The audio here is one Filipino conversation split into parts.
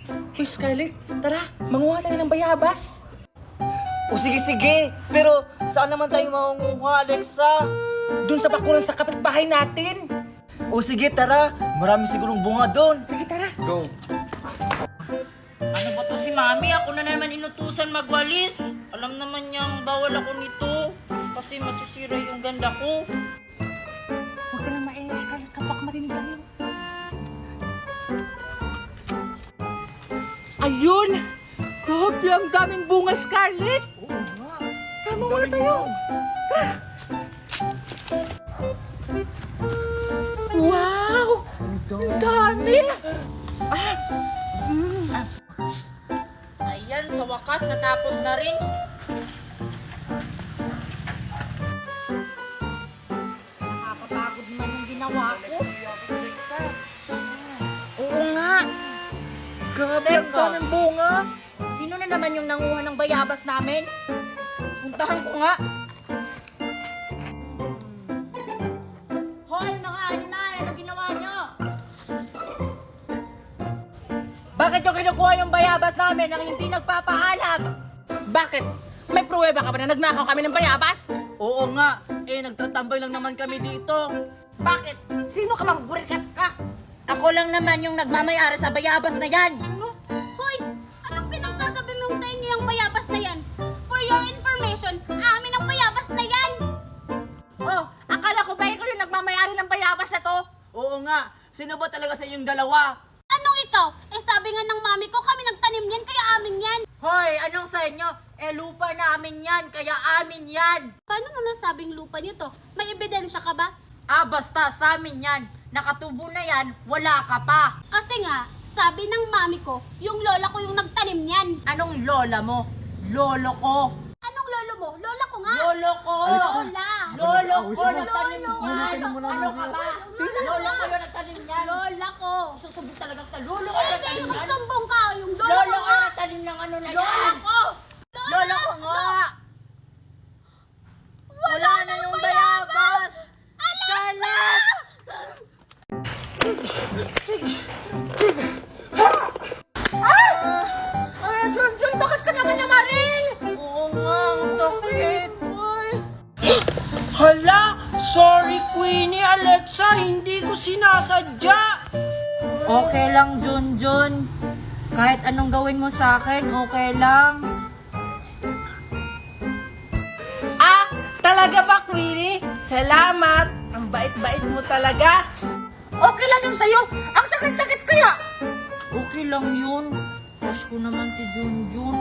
Uy, Scarlett, tara, manguha tayo ng bayabas. O sige, pero saan naman tayo mangunguha, Alexa? Doon sa bakuran sa kapitbahay natin. O sige, tara. Marami sigurong bunga doon. Sige, tara. Go. Ano ba to si Mami? Ako na naman inutusan magwalis. Alam naman niyang bawal ako nito. Kasi masisira yung ganda ko. Huwag ka nang maingay, Scarlett, kapag marinig tayo. Ayun! Grabe, ang daming bunga, Scarlett! Oo nga. Tara, muna tayo! Tara! Wow! Ang dami! Ayan, sa wakas natapos na rin. Nakakapagod naman yung ginawa ko. Oo nga! Grabe, ang Teka. daming bunga! Sino na naman yung nanguha ng bayabas namin? Puntahan ko nga. Hoy, mga animal! Ano ginawa nyo? Bakit yung kinukuha yung bayabas namin nang hindi nagpapaalam? Bakit? May pruweba ka ba na nagnakaw kami ng bayabas? Oo nga. Nagtatambay lang naman kami dito. Bakit? Sino ka bang burikat ka? Ako lang naman yung nagmamayari sa bayabas na yan. Hoy! Anong pinagsasabi mong sa inyo yung bayabas na yan? For your information, amin ang bayabas na yan! Oh, akala ko ba ikaw yung nagmamayari ng bayabas na to? Oo nga. Sino ba talaga sa inyong dalawa? Anong ikaw? Sabi nga ng mami ko, kami nagtanim yan, kaya amin yan. Hoy, anong sa inyo? Lupa namin yan, kaya amin yan. Paano mo nasabing lupa niyo to? May ebidensya ka ba? Basta, sa amin yan. Nakatubo na yan, wala ka pa. Kasi nga, sabi ng mami ko, yung lola ko yung nagtanim yan. Anong lola mo? Lolo ko. Anong lolo mo? Lola ko nga. Lolo ko. Lola. Lolo ko nagtanim Lolo, yan. lolo. Ano ka ba? Lolo ko yung nagtanim yan. Lola ko. Susubok talaga sa lolo ko yung Hindi, nagtanim yan. magsumbong ka. Yung lola Lolo ko ko nga. yung nagtanim ng ano na Lola yan. ko. Lolo ko nga. Wala na yung bayabas. Scarlett! Jun, bakit ka naman namaring? Oo nga, ang sakit. Hala! Sorry, Queenie, Alexa, hindi ko sinasadya! Okay lang, Junjun. Kahit anong gawin mo sa akin, okay lang. Talaga ba, Queenie? Salamat! Ang bait-bait mo talaga! Okay lang yun sa'yo. Ang sakit-sakit kaya. Okay lang yun. Crush ko naman si Junjun.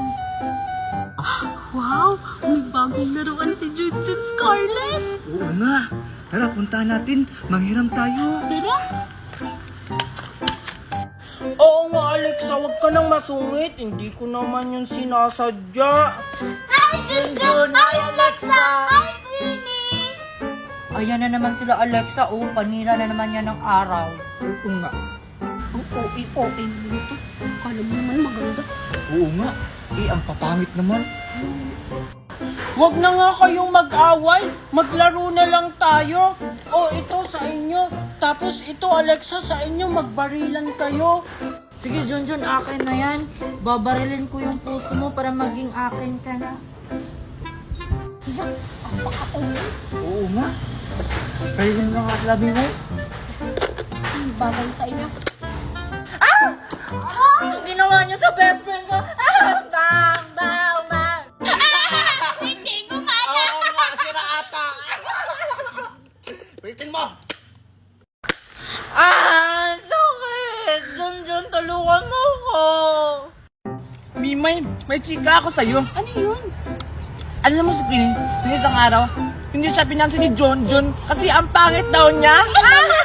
Wow, may bagong laruan si Junjun Scarlett. Oo nga. Tara, puntahan natin. Manghiram tayo. Tara. Oo nga, Alexa, wag ka nang masungit. Hindi ko naman yun sinasadya. Hi, Junjun! Hi, Alexa! Hi, Queenie! Ayan na naman sila, Alexa. Oh, panira na naman yan ng araw. Oo nga. Ang OA mo to. Kala mo naman maganda. Oo nga. Ang papangit naman. Wag na nga kayong mag-away. Maglaro na lang tayo. O, ito sa inyo. Tapos ito, Alexa, sa inyo. Magbarilan kayo. Sige, Junjun, akin na yan. Babarilin ko yung puso mo para maging akin ka na. Oo nga. Kaya yun lang ang sabi mo. Bagay sa inyo. Ang ginawa niyo sa best friend ko. Bang, bang, bang. Hindi gumana! Oo nga, sira ata. Pilitin mo. Sakit. Junjun, tulungan mo ko. Mimay, may chika ako sa'yo. Ano yun? Alam mo si Queenie, yung isang araw, hindi siya pinansin ni John kasi ang pangit daw niya. Talaga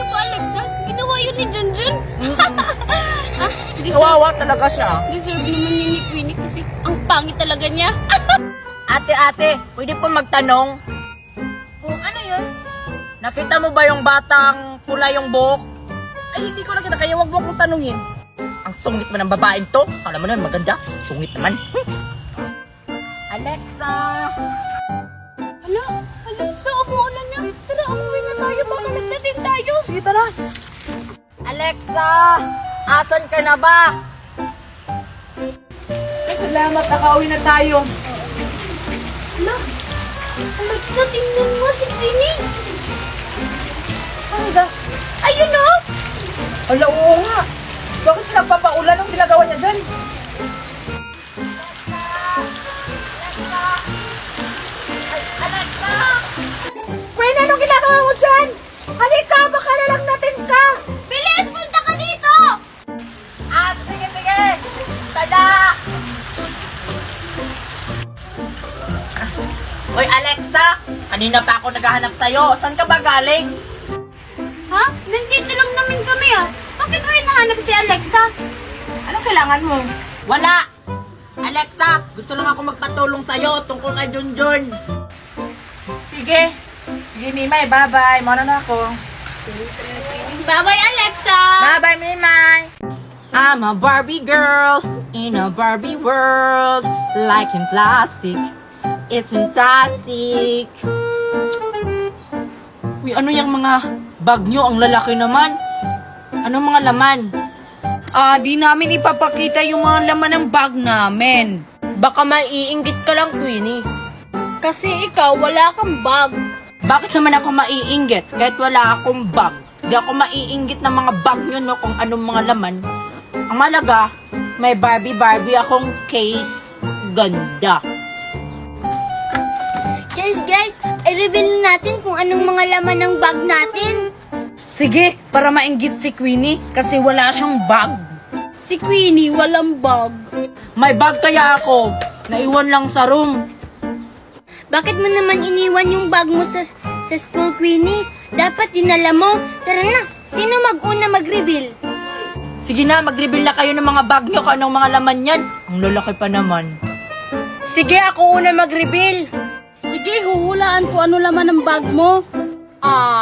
ba, Alexa? Ginawa yun ni Junjun? Kawawa talaga siya. Deserve naman yun ni Queenie kasi ang pangit talaga niya. Ate, pwede po magtanong? Oh, ano yun? Nakita mo ba yung batang pula yung buhok? Ay, hindi ko na kita, kaya wag mo akong tanungin. Ang sungit man ng babaeng to. Alam mo naman, maganda. Sungit naman. Alexa! Hala, Alexa, umuulan na. Tara, umuwi na tayo. Baka nagdating tayo. Sige, tara. Alexa! Asan ka na ba? Salamat, nakauwi na tayo. Ala, Alexa, tingnan mo si Queenie. Ayun o! Ala, oo nga. Bakit siya nagpapaulan? Anong ginagawa niya dyan? Queen, anong ginagawa mo dyan? Halika, baka nalang natin ka. Bilis, punta ka dito! Sige, sige! Tada! Hoy, Alexa! Kanina pa ako naghahanap sa'yo. Saan ka ba galing? Ha? Nandito lang namin kami ah. Bakit mo hinahanap si Alexa? Anong kailangan mo? Wala! Alexa, gusto lang ako magpatulong sa'yo tungkol kay Junjun. Sige. Sige, Mimay. Bye-bye. Muna na ako. Bye-bye, Alexa! Bye-bye, Mimay. I'm a Barbie girl in a Barbie world, like in plastic. It's fantastic. Uy, ano yung mga bag nyo? Ang lalaki naman. Anong mga laman? Di namin ipapakita yung mga laman ng bag namin. Baka maiinggit ka lang, Queenie. Kasi ikaw, wala kang bag. Bakit naman ako maiinggit kahit wala akong bag? Di ako maiinggit ng mga bag nyo, no, kung anong mga laman. Ang malaga, may Barbie akong case. Ganda. Guys, i-reveal natin kung anong mga laman ng bag natin. Sige, para mainggit si Queenie kasi wala siyang bag. Si Queenie, walang bag. May bag kaya ako. Naiwan lang sa room. Bakit mo naman iniwan yung bag mo sa school, Queenie? Dapat dinala mo. Tara na, sino mag-una mag-reveal? Sige na, mag-reveal na kayo ng mga bag nyo kung anong mga laman yan. Ang lalaki pa naman. Sige, ako una mag-reveal. Sige, huhulaan ko ano laman ng bag mo.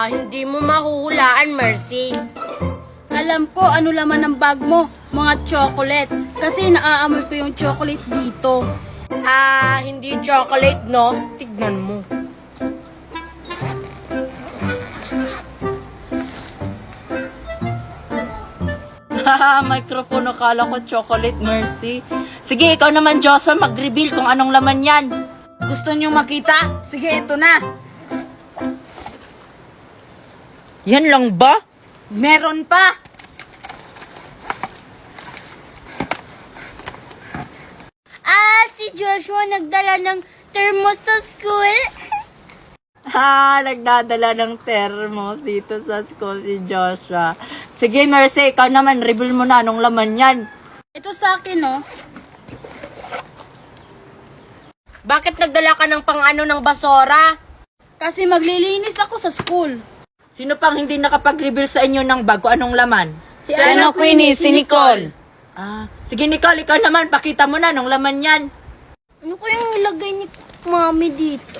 Hindi mo mahuhulaan, Mercy. Alam ko ano laman ng bag mo, mga chocolate. Kasi naaamoy ko yung chocolate dito. Hindi chocolate, no? Tignan mo. Microphone, akala ko chocolate, Mercy. Sige, ikaw naman, Joshua, mag-reveal kung anong laman yan. Gusto niyo makita? Sige, ito na. Yan lang ba? Meron pa. Si Joshua nagdala ng thermos sa school. Nagdadala ng thermos dito sa school si Joshua. Sige, Mercy, ikaw naman, reveal mo na anong laman yan. Ito sa akin, oh. Bakit nagdala ka ng pang-ano ng basura? Kasi maglilinis ako sa school. Sino pang hindi nakapag-reveal sa inyo ng bag kung anong laman? Si ano, Queenie? Si Nicole. Sige, Nicole, ikaw naman, pakita mo na anong laman yan. Ano kayang nilagay ni Mami dito?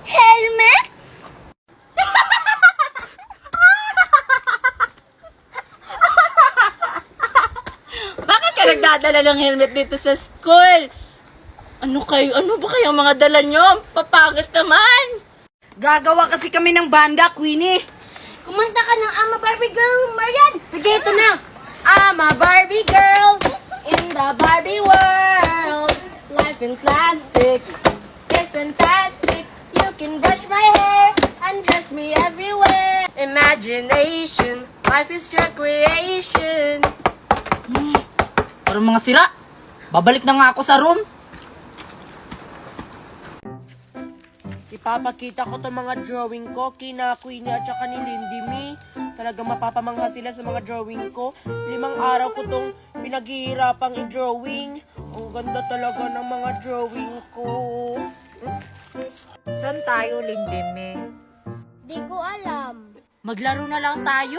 Helmet? Bakit ka nagdadala ng helmet dito sa school? Ano ba kayong mga dala nyo? Papangit naman! Gagawa kasi kami ng banda, Queenie. Kumanta ka ng I'm a Barbie Girl, Marian! Sige, ito na! I'm a Barbie girl in the Barbie world. Life in plastic is fantastic. You can brush my hair and dress me everywhere. Imagination, life is your creation. Parang mga sira. Babalik na nga ako sa room. Ipapakita ko to mga drawing ko kina Queenie at saka ni Lindy Me. Talagang mapapamangha sila sa mga drawing ko. 5 araw ko tong pinaghihirapang i-drawing. Ang ganda talaga ng mga drawing ko. Saan tayo, Lindy Me? Di ko alam. Maglaro na lang tayo.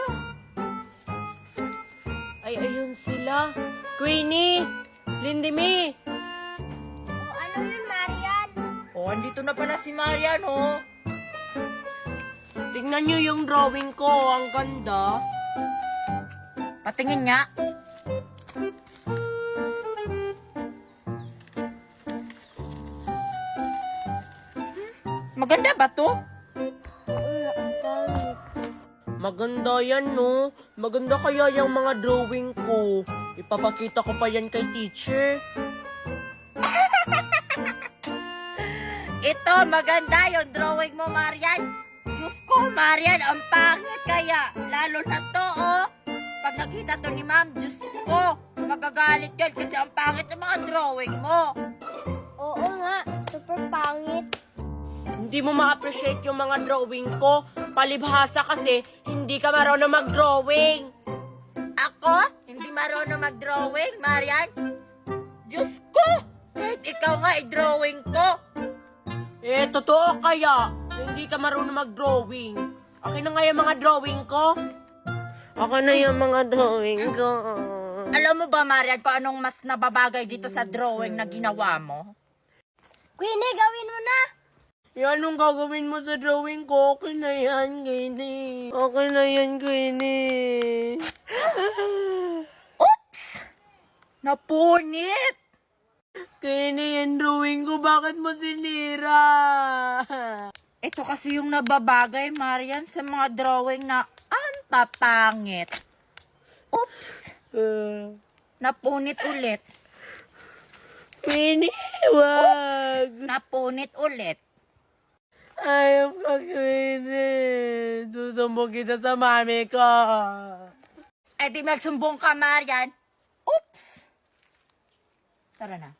Ay, ayun sila. Queenie! Lindy Me! Ano yun, Marian? Andito na pala si Marian, oh. Tingnan nyo yung drawing ko. Ang ganda. Patingin nga. Maganda ba to? Maganda yan, no? Maganda kaya yung mga drawing ko. Ipapakita ko pa yan kay teacher. Ito, maganda yung drawing mo, Marian. Diyos ko, Marian, ang pangit kaya. Lalo na to, oh. Pag nakita to ni ma'am, Diyos ko, magagalit yun kasi ang pangit ng mga drawing mo. Oo nga, super pangit. Hindi mo ma-appreciate yung mga drawing ko. Palibhasa kasi, hindi ka marunong mag-drawing. Ako? Hindi marunong mag-drawing, Marian? Diyos ko! Kahit ikaw nga i-drawing ko. Totoo kaya, hindi ka marunong mag-drawing. Akin na nga yung mga drawing ko. Akin na yung mga drawing ko. Alam mo ba, Marian, kung anong mas nababagay dito sa drawing na ginawa mo? Queenie, gawin mo na! Yan ang gagawin mo sa drawing ko. Okay na yan, Queenie. Okay na yan, Queenie. Napunit! Queenie, yung drawing ko, bakit mo sinira? Ito kasi yung nababagay, Marian, sa mga drawing na antapangit. Oops! Napunit ulit. Queenie, wag. Napunit ulit. Ayaw ka, Queenie. Susumbong kita sa mami ko. Eh di magsumbong ka, Marian. Oops! Tara na.